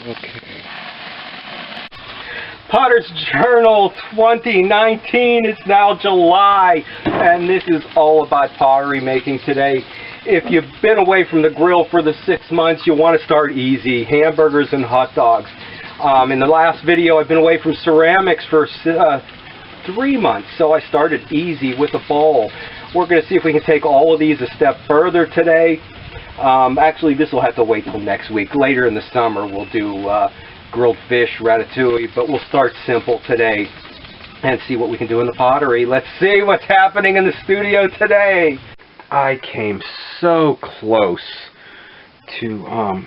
Okay. Potter's Journal 2019. It's now July, and this is all about pottery making today. If you've been away from the grill for the 6 months, you want to start easy. Hamburgers and hot dogs. In the last video, I've been away from ceramics for 3 months, so I started easy with a bowl. We're going to see if we can take all of these a step further today. Actually, this will have to wait till next week. Later in the summer, we'll do grilled fish, ratatouille, but we'll start simple today and see what we can do in the pottery. Let's see what's happening in the studio today. I came so close to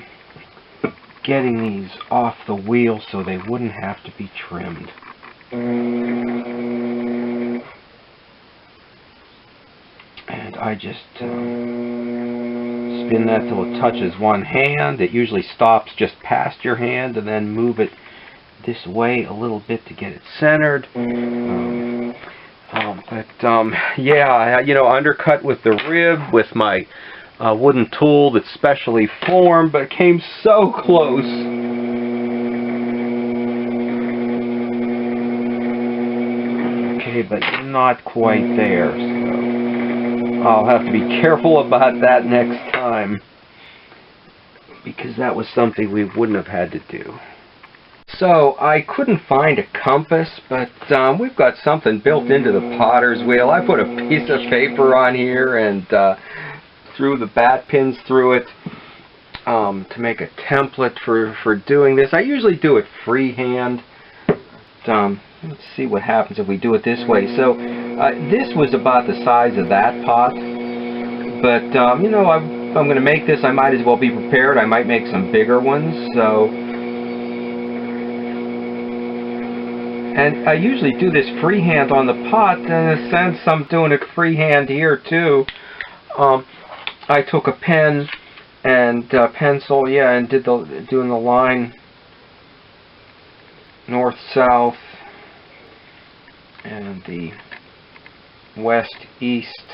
getting these off the wheel so they wouldn't have to be trimmed. And I just spin that till it touches one hand. It usually stops just past your hand, and then move it this way a little bit to get it centered. Yeah, you know, undercut with the rib with my wooden tool that's specially formed, but it came so close. Okay, but not quite there, so I'll have to be careful about that next time, because that was something we wouldn't have had to do. So I couldn't find a compass, but we've got something built into the potter's wheel. I put a piece of paper on here and threw the bat pins through it to make a template for doing this. I usually do it freehand. Let's see what happens if we do it this way. So this was about the size of that pot, but you know, if I'm going to make this, I might as well be prepared. I might make some bigger ones. So. And I usually do this freehand on the pot. In a sense, I'm doing it freehand here too. I took a pen and pencil, yeah, and doing the line north-south and the west-east,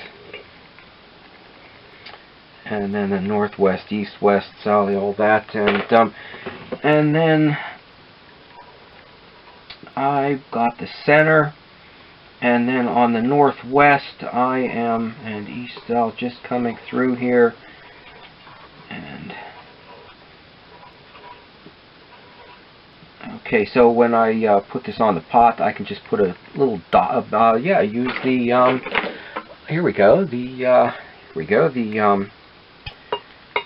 and then the northwest, east-west, south, all that, and then I've got the center, and then on the northwest I am, and east-south, just coming through here, and okay, so when I put this on the pot, I can just put a little dot, yeah, use the, here we go, the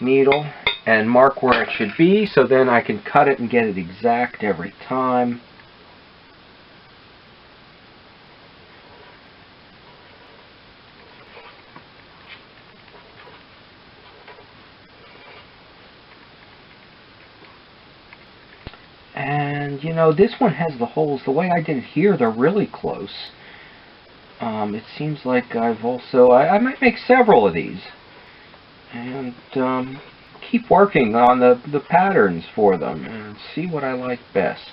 needle, and mark where it should be, so then I can cut it and get it exact every time. And you know, this one has the holes. The way I did it here, they're really close. It seems like I've also, I might make several of these, and keep working on the patterns for them and see what I like best.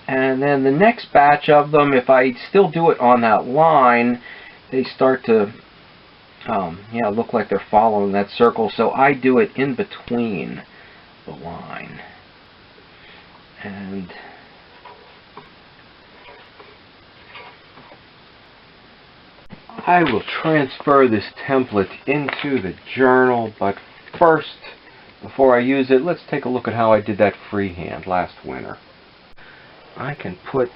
And then the next batch of them, if I still do it on that line, they start to yeah, look like they're following that circle, so I do it in between the line. And I will transfer this template into the journal, but first, before I use it, let's take a look at how I did that freehand last winter. I can put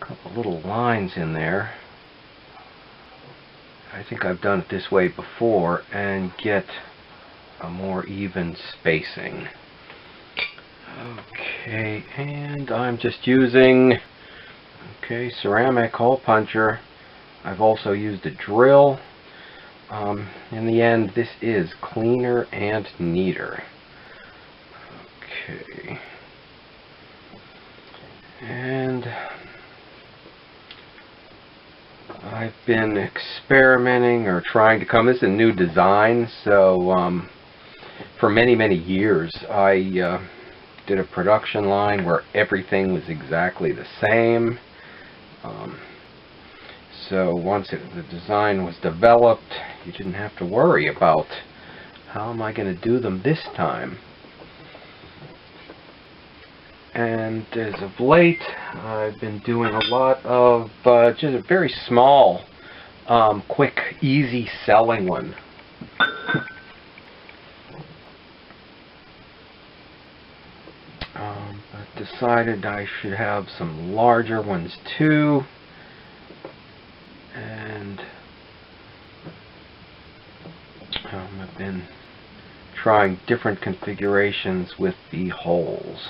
a couple little lines in there. I think I've done it this way before, and get a more even spacing. Okay, and I'm just using, okay, ceramic hole puncher. I've also used a drill. In the end, this is cleaner and neater. Okay, and I've been experimenting or trying to come. This is a new design, so for many years I did a production line where everything was exactly the same. So once the design was developed, you didn't have to worry about how am I going to do them this time. And as of late, I've been doing a lot of just a very small, quick, easy selling one. But decided I should have some larger ones too. And I've been trying different configurations with the holes.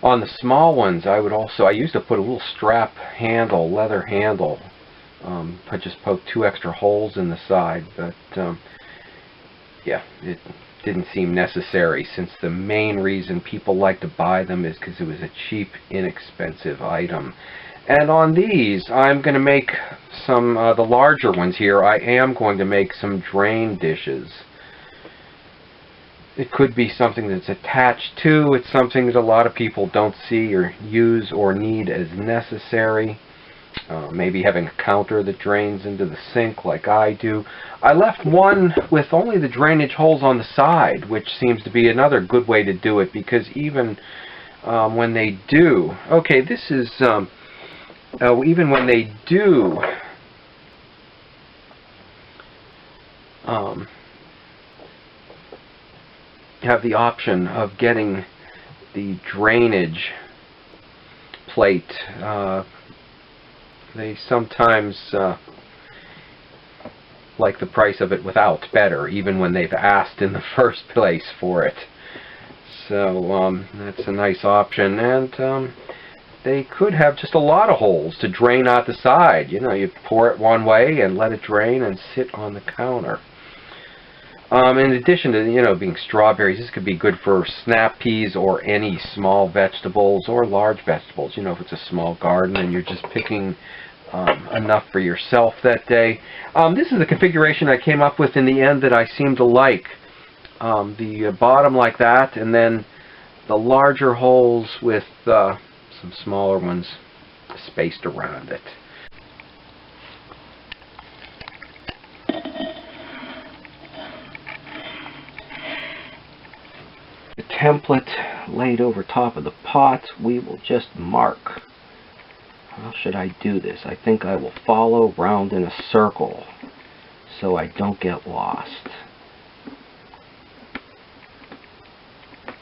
On the small ones, I used to put a little strap handle, leather handle. I just poked 2 extra holes in the side, but yeah, it didn't seem necessary, since the main reason people like to buy them is because it was a cheap, inexpensive item. And on these, I'm going to make some, the larger ones here, I am going to make some drain dishes. It could be something that's attached to, it's something that a lot of people don't see or use or need as necessary. Maybe having a counter that drains into the sink like I do. I left one with only the drainage holes on the side, which seems to be another good way to do it, because even when they do, okay, this is, even when they do have the option of getting the drainage plate, they sometimes like the price of it without better, even when they've asked in the first place for it. So that's a nice option, and they could have just a lot of holes to drain out the side. You know, you pour it one way and let it drain and sit on the counter. In addition to, you know, being strawberries, this could be good for snap peas or any small vegetables or large vegetables. You know, if it's a small garden and you're just picking enough for yourself that day. This is the configuration I came up with in the end that I seem to like. The bottom like that, and then the larger holes with some smaller ones spaced around it. The template laid over top of the pot, we will just mark. How should I do this? I think I will follow round in a circle so I don't get lost.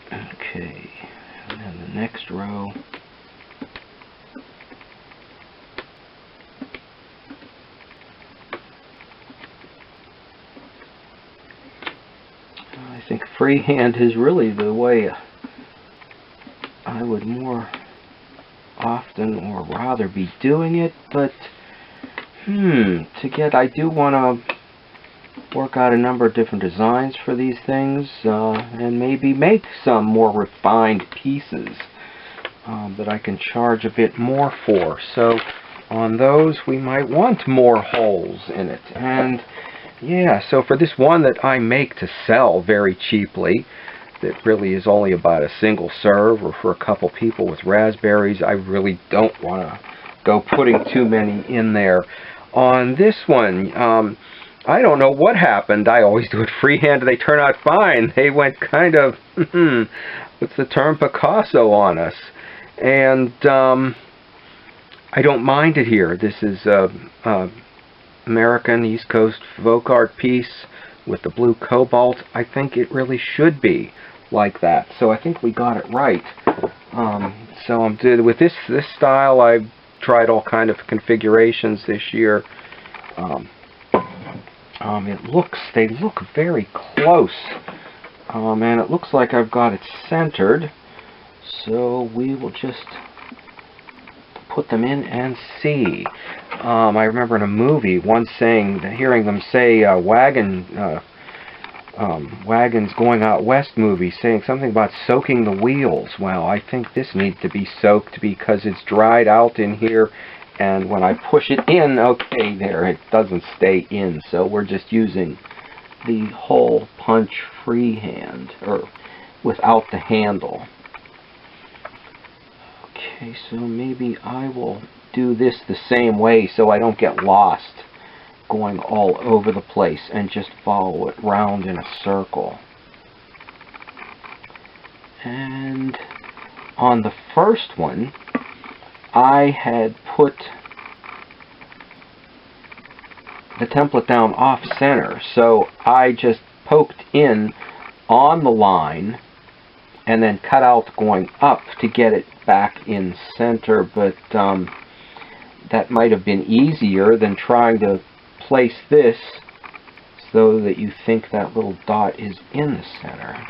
Okay, and then the next row. I think freehand is really the way I would more often or rather be doing it, but I do want to work out a number of different designs for these things, and maybe make some more refined pieces that I can charge a bit more for. So on those we might want more holes in it. And yeah, so for this one that I make to sell very cheaply, that really is only about a single serve or for a couple people with raspberries, I really don't want to go putting too many in there. On this one, I don't know what happened. I always do it freehand and they turn out fine. They went kind of, what's the term, Picasso on us. And I don't mind it here. This is American East Coast folk art piece with the blue cobalt. I think it really should be like that. So I think we got it right. So with this style, I've tried all kind of configurations this year. They look very close, and it looks like I've got it centered. So we will just put them in and see. I remember in a movie once hearing them say Wagons Going Out West movie, saying something about soaking the wheels. Well, I think this needs to be soaked because it's dried out in here, and when I push it in, okay, there, it doesn't stay in. So we're just using the hole punch freehand, or without the handle. Okay, so maybe I will do this the same way so I don't get lost going all over the place, and just follow it round in a circle. And on the first one, I had put the template down off center, so I just poked in on the line and then cut out going up to get it back in center, but that might have been easier than trying to place this so that you think that little dot is in the center.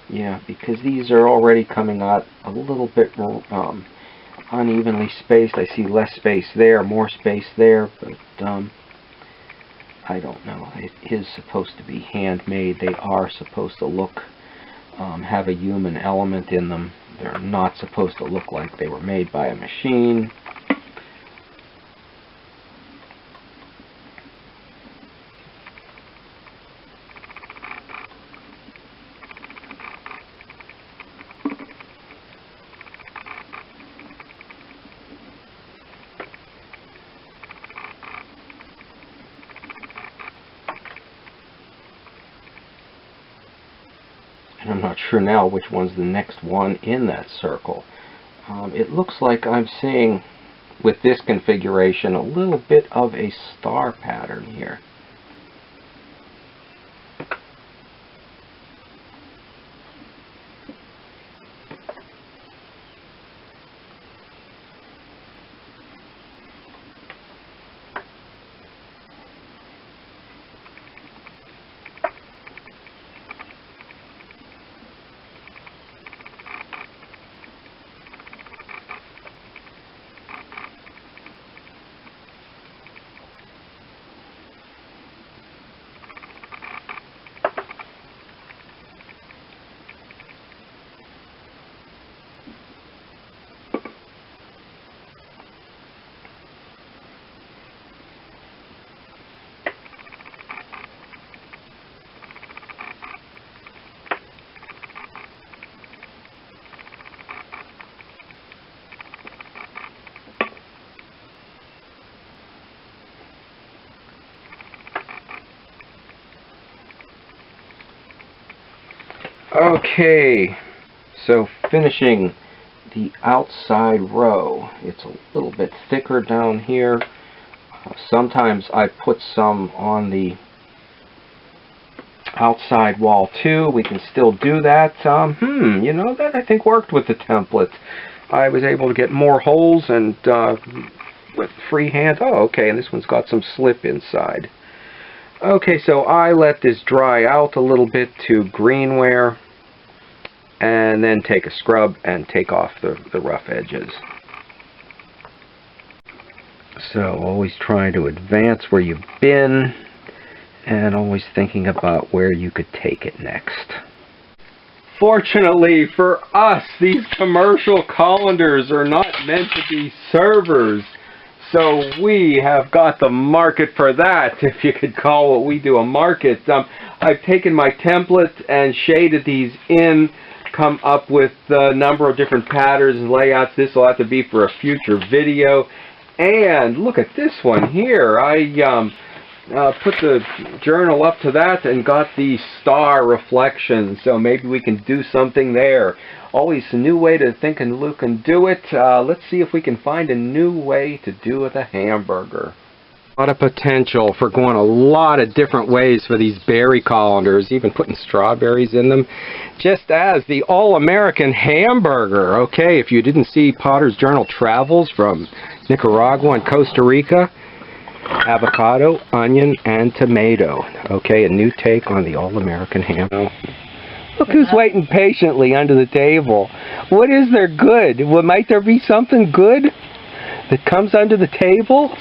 Yeah, because these are already coming out a little bit unevenly spaced. I see less space there, more space there, but I don't know. It is supposed to be handmade. They are supposed to look, have a human element in them. They're not supposed to look like they were made by a machine. And I'm not sure now which one's the next one in that circle. It looks like I'm seeing, with this configuration, a little bit of a star pattern here. Okay, so finishing the outside row. It's a little bit thicker down here. Sometimes I put some on the outside wall too. We can still do that. You know, that I think worked with the template. I was able to get more holes and with freehand. Oh, okay, and this one's got some slip inside. Okay, so I let this dry out a little bit to greenware, and then take a scrub and take off the rough edges. So always trying to advance where you've been, and always thinking about where you could take it next. Fortunately for us, these commercial colanders are not meant to be servers. So we have got the market for that, if you could call what we do a market. I've taken my template and shaded these in, come up with a number of different patterns and layouts. This will have to be for a future video. And look at this one here. I put the journal up to that and got the star reflection. So maybe we can do something there. Always a new way to think and look and do it. Let's see if we can find a new way to do with a hamburger. A lot of potential for going a lot of different ways for these berry colanders, even putting strawberries in them, just as the all-American hamburger. Okay, if you didn't see Potter's Journal Travels from Nicaragua and Costa Rica, avocado, onion, and tomato. Okay, a new take on the all-American hamburger. Look who's waiting patiently under the table. What is there good? Well, might there be something good that comes under the table?